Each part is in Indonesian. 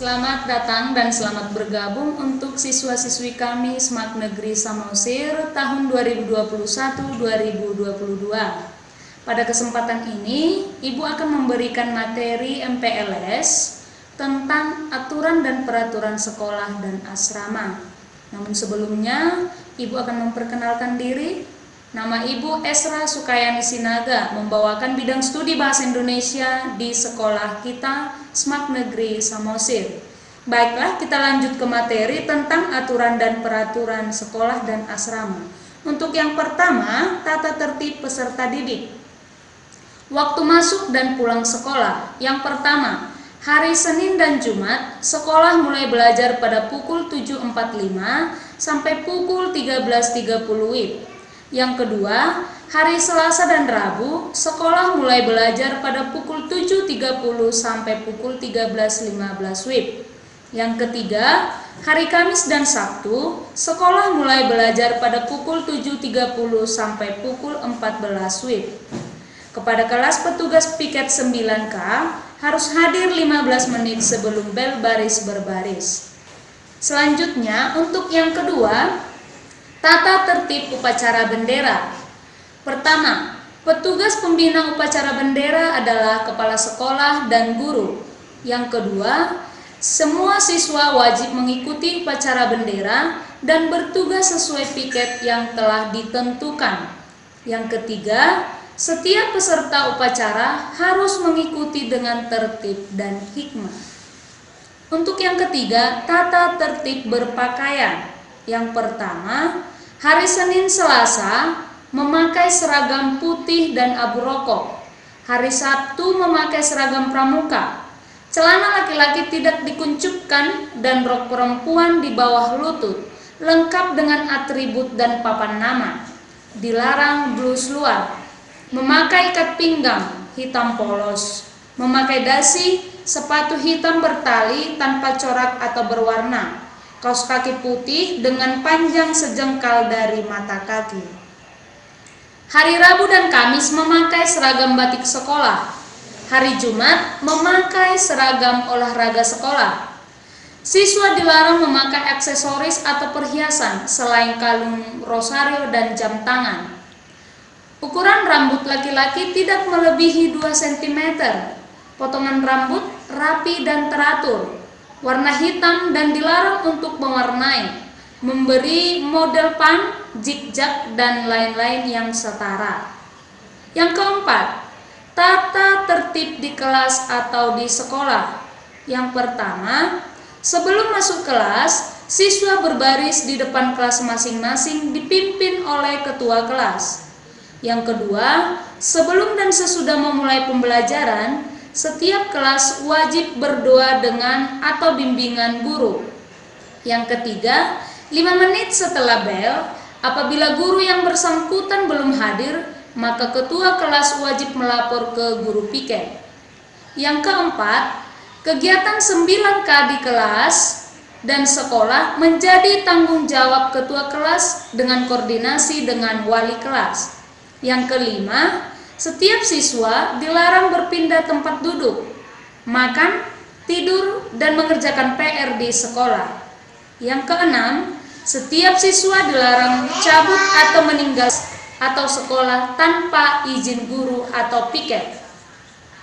Selamat datang dan selamat bergabung untuk siswa-siswi kami SMAK Negeri Samosir tahun 2021-2022. Pada kesempatan ini, Ibu akan memberikan materi MPLS tentang aturan dan peraturan sekolah dan asrama. Namun sebelumnya, Ibu akan memperkenalkan diri. Nama Ibu Esra Sukayani Sinaga, membawakan bidang studi Bahasa Indonesia di sekolah kita SMAK Negeri Samosir. Baiklah, kita lanjut ke materi tentang aturan dan peraturan sekolah dan asrama. Untuk yang pertama, tata tertib peserta didik. Waktu masuk dan pulang sekolah. Yang pertama, hari Senin dan Jumat, sekolah mulai belajar pada pukul 7.45 sampai pukul 13.30 WIB. Yang kedua, hari Selasa dan Rabu, sekolah mulai belajar pada pukul 7.30 sampai pukul 13.15 WIB. Yang ketiga, hari Kamis dan Sabtu, sekolah mulai belajar pada pukul 7.30 sampai pukul 14 WIB. Kepada kelas petugas piket 9K, harus hadir 15 menit sebelum bel baris berbaris. Selanjutnya, untuk yang kedua, tata tertib upacara bendera. Pertama, petugas pembina upacara bendera adalah kepala sekolah dan guru. Yang kedua, semua siswa wajib mengikuti upacara bendera dan bertugas sesuai piket yang telah ditentukan. Yang ketiga, setiap peserta upacara harus mengikuti dengan tertib dan hikmah. Untuk yang ketiga, tata tertib berpakaian. Yang pertama, hari Senin Selasa memakai seragam putih dan abu rokok. Hari Sabtu memakai seragam pramuka. Celana laki-laki tidak dikuncupkan dan rok perempuan di bawah lutut, lengkap dengan atribut dan papan nama. Dilarang blus luar. Memakai ikat pinggang hitam polos. Memakai dasi, sepatu hitam bertali tanpa corak atau berwarna. Kaos kaki putih dengan panjang sejengkal dari mata kaki. Hari Rabu dan Kamis memakai seragam batik sekolah. Hari Jumat memakai seragam olahraga sekolah. Siswa dilarang memakai aksesoris atau perhiasan selain kalung rosario dan jam tangan. Ukuran rambut laki-laki tidak melebihi 2 cm. Potongan rambut rapi dan teratur. Warna hitam dan dilarang untuk mewarnai, memberi model pan, zigzag, dan lain-lain yang setara. Yang keempat, tata tertib di kelas atau di sekolah. Yang pertama, sebelum masuk kelas, siswa berbaris di depan kelas masing-masing dipimpin oleh ketua kelas. Yang kedua, sebelum dan sesudah memulai pembelajaran, setiap kelas wajib berdoa dengan atau bimbingan guru. Yang ketiga, 5 menit setelah bel, apabila guru yang bersangkutan belum hadir, maka ketua kelas wajib melapor ke guru piket. Yang keempat, kegiatan 9K di kelas dan sekolah menjadi tanggung jawab ketua kelas dengan koordinasi dengan wali kelas. Yang kelima, setiap siswa dilarang berpindah tempat duduk, makan, tidur, dan mengerjakan PR di sekolah. Yang keenam, setiap siswa dilarang cabut atau meninggal atau sekolah tanpa izin guru atau piket.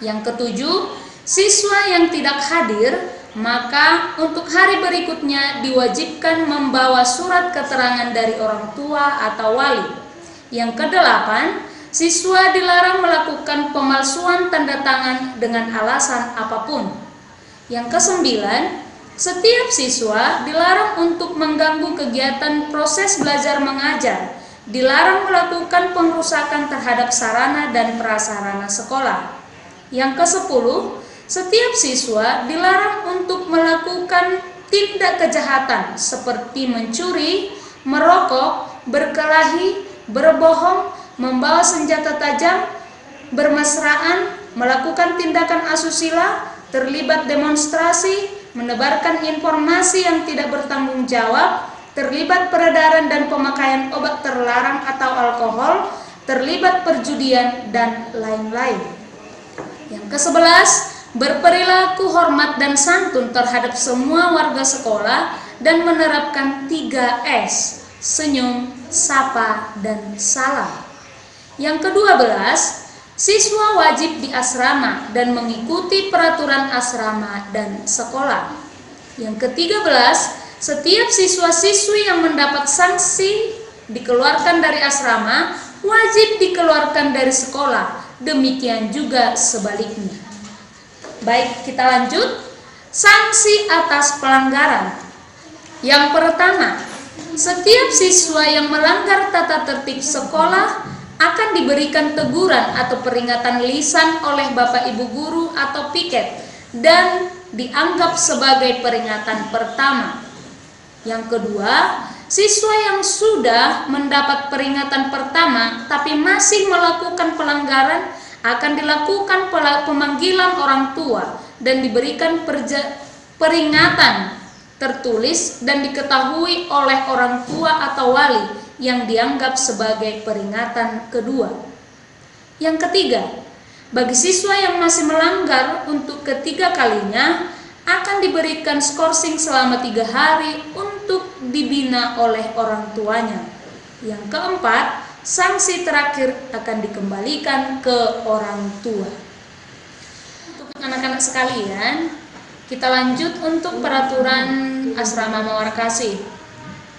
Yang ketujuh, siswa yang tidak hadir, maka untuk hari berikutnya diwajibkan membawa surat keterangan dari orang tua atau wali. Yang kedelapan, siswa dilarang melakukan pemalsuan tanda tangan dengan alasan apapun. Yang kesembilan, setiap siswa dilarang untuk mengganggu kegiatan proses belajar mengajar, dilarang melakukan pengrusakan terhadap sarana dan prasarana sekolah. Yang kesepuluh, setiap siswa dilarang untuk melakukan tindak kejahatan seperti mencuri, merokok, berkelahi, berbohong, membawa senjata tajam, bermesraan, melakukan tindakan asusila, terlibat demonstrasi, menebarkan informasi yang tidak bertanggung jawab, terlibat peredaran dan pemakaian obat terlarang atau alkohol, terlibat perjudian, dan lain-lain. Yang ke-11, berperilaku hormat dan santun terhadap semua warga sekolah, dan menerapkan 3S, senyum, sapa, dan salam. Yang ke-12, siswa wajib di asrama dan mengikuti peraturan asrama dan sekolah. Yang ke-13, setiap siswa-siswi yang mendapat sanksi dikeluarkan dari asrama wajib dikeluarkan dari sekolah, demikian juga sebaliknya. Baik, kita lanjut. Sanksi atas pelanggaran. Yang pertama, setiap siswa yang melanggar tata tertib sekolah akan diberikan teguran atau peringatan lisan oleh Bapak Ibu guru atau piket dan dianggap sebagai peringatan pertama. Yang kedua, siswa yang sudah mendapat peringatan pertama tapi masih melakukan pelanggaran akan dilakukan pemanggilan orang tua dan diberikan peringatan tertulis dan diketahui oleh orang tua atau wali yang dianggap sebagai peringatan kedua. Yang ketiga, bagi siswa yang masih melanggar untuk ketiga kalinya akan diberikan skorsing selama 3 hari untuk dibina oleh orang tuanya. Yang keempat, sanksi terakhir akan dikembalikan ke orang tua. Untuk anak-anak sekalian, kita lanjut untuk peraturan asrama Mawar Kasih.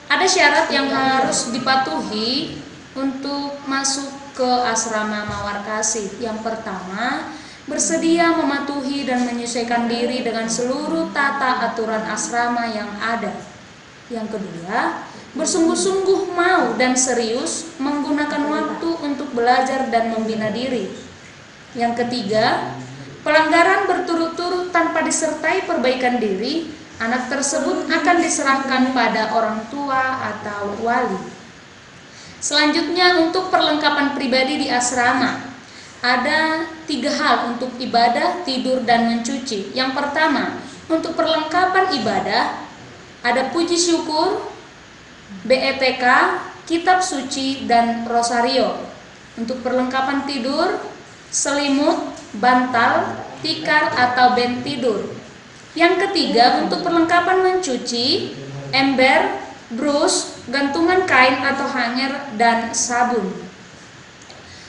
Ada syarat yang harus dipatuhi untuk masuk ke asrama Mawar Kasih. Yang pertama, bersedia mematuhi dan menyesuaikan diri dengan seluruh tata aturan asrama yang ada. Yang kedua, bersungguh-sungguh mau dan serius menggunakan waktu untuk belajar dan membina diri. Yang ketiga, pelanggaran berturut-turut tanpa disertai perbaikan diri, anak tersebut akan diserahkan pada orang tua atau wali. Selanjutnya, untuk perlengkapan pribadi di asrama, ada 3 hal untuk ibadah, tidur, dan mencuci. Yang pertama, untuk perlengkapan ibadah, ada puji syukur, BETK, kitab suci, dan rosario. Untuk perlengkapan tidur, selimut, bantal, tikar atau bed tidur. Yang ketiga, untuk perlengkapan mencuci, ember, brus, gantungan kain atau hanger, dan sabun.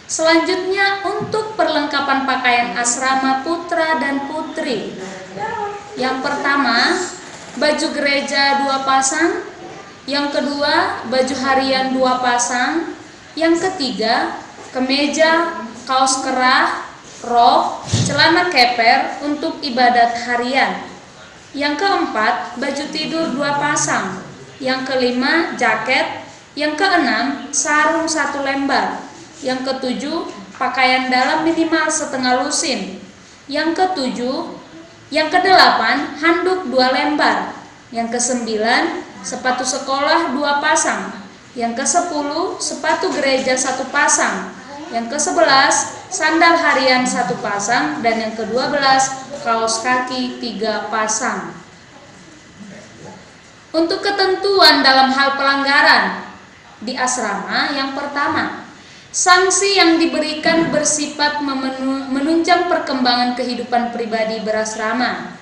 Selanjutnya, untuk perlengkapan pakaian asrama putra dan putri. Yang pertama, baju gereja 2 pasang. Yang kedua, baju harian 2 pasang. Yang ketiga, kemeja, kaos kerah, rok, celana keper untuk ibadat harian. Yang keempat, baju tidur 2 pasang. Yang kelima, jaket. Yang keenam, sarung 1 lembar. Yang ketujuh, pakaian dalam minimal setengah lusin. Yang kedelapan, handuk 2 lembar. Yang kesembilan, sepatu sekolah 2 pasang. Yang ke-10, sepatu gereja 1 pasang. Yang ke-11, sandal harian 1 pasang. Dan yang ke-12, kaos kaki 3 pasang. Untuk ketentuan dalam hal pelanggaran di asrama, yang pertama, sanksi yang diberikan bersifat menunjang perkembangan kehidupan pribadi berasrama.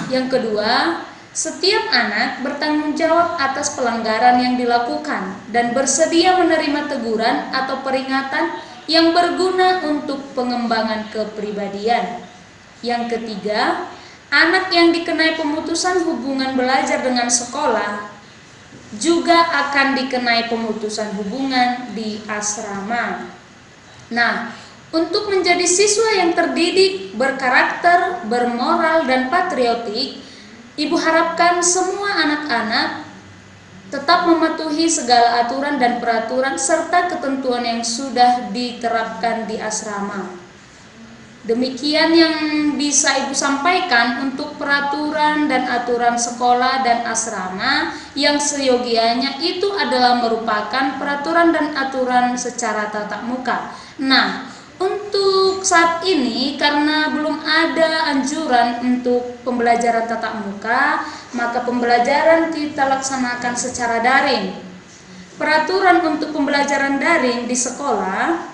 Yang kedua, setiap anak bertanggung jawab atas pelanggaran yang dilakukan dan bersedia menerima teguran atau peringatan yang berguna untuk pengembangan kepribadian. Yang ketiga, anak yang dikenai pemutusan hubungan belajar dengan sekolah juga akan dikenai pemutusan hubungan di asrama. Nah, untuk menjadi siswa yang terdidik, berkarakter, bermoral, dan patriotik, Ibu harapkan semua anak-anak tetap mematuhi segala aturan dan peraturan serta ketentuan yang sudah diterapkan di asrama. Demikian yang bisa Ibu sampaikan untuk peraturan dan aturan sekolah dan asrama yang seyogianya itu adalah merupakan peraturan dan aturan secara tatap muka. Nah, untuk saat ini karena belum ada anjuran untuk pembelajaran tatap muka, maka pembelajaran kita laksanakan secara daring. Peraturan untuk pembelajaran daring di sekolah,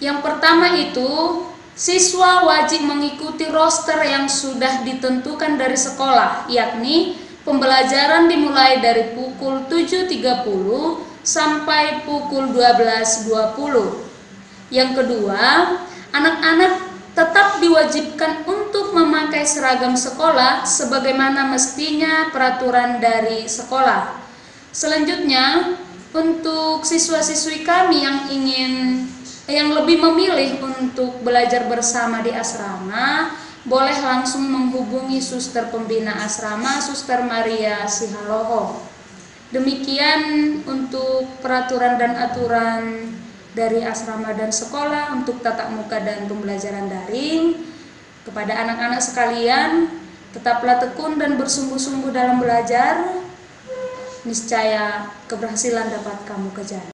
yang pertama itu Siswa wajib mengikuti roster yang sudah ditentukan dari sekolah, yakni pembelajaran dimulai dari pukul 7.30 sampai pukul 12.20. Yang kedua, anak-anak tetap diwajibkan untuk memakai seragam sekolah sebagaimana mestinya peraturan dari sekolah. Selanjutnya, untuk siswa-siswi kami yang lebih memilih untuk belajar bersama di asrama, boleh langsung menghubungi suster pembina asrama, Suster Maria Sihaloho. Demikian untuk peraturan dan aturan dari asrama dan sekolah untuk tatap muka dan pembelajaran daring. Kepada anak-anak sekalian, tetaplah tekun dan bersungguh-sungguh dalam belajar. Niscaya keberhasilan dapat kamu kejar.